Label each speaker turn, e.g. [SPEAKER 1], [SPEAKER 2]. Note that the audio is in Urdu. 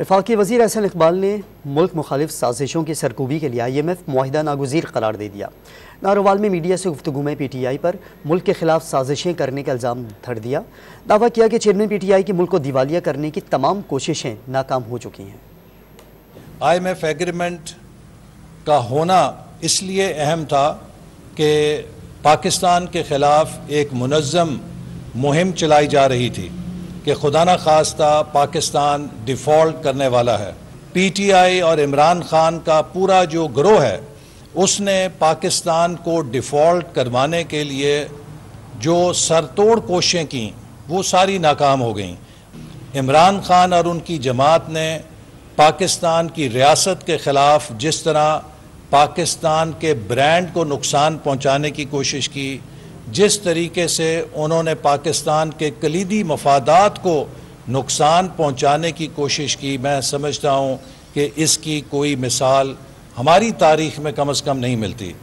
[SPEAKER 1] وفاقی وزیر احسن اقبال نے ملک مخالف سازشوں کی سرکوبی کے لیے IMF معاہدہ ناگزیر قرار دے دیا۔ نارووال میں میڈیا سے گفتگو میں PTI پر ملک کے خلاف سازشیں کرنے کا الزام دھر دیا۔ دعویٰ کیا کہ چیئرمین PTI کی ملک کو دیوالیہ کرنے کی تمام کوششیں ناکام ہو چکی ہیں۔
[SPEAKER 2] IMF ایگریمنٹ کا ہونا اس لیے اہم تھا کہ پاکستان کے خلاف ایک منظم مہم چلائی جا رہی تھی کہ خدا نخواستہ پاکستان ڈیفالٹ کرنے والا ہے۔ PTI اور عمران خان کا پورا جو گروہ ہے اس نے پاکستان کو ڈیفالٹ کروانے کے لیے جو سرتوڑ کوششیں کیں وہ ساری ناکام ہو گئیں۔ عمران خان اور ان کی جماعت نے پاکستان کی ریاست کے خلاف جس طرح پاکستان کے برانڈ کو نقصان پہنچانے کی کوشش کی، جس طریقے سے انہوں نے پاکستان کے کلیدی مفادات کو نقصان پہنچانے کی کوشش کی، میں سمجھتا ہوں کہ اس کی کوئی مثال ہماری تاریخ میں کم از کم نہیں ملتی۔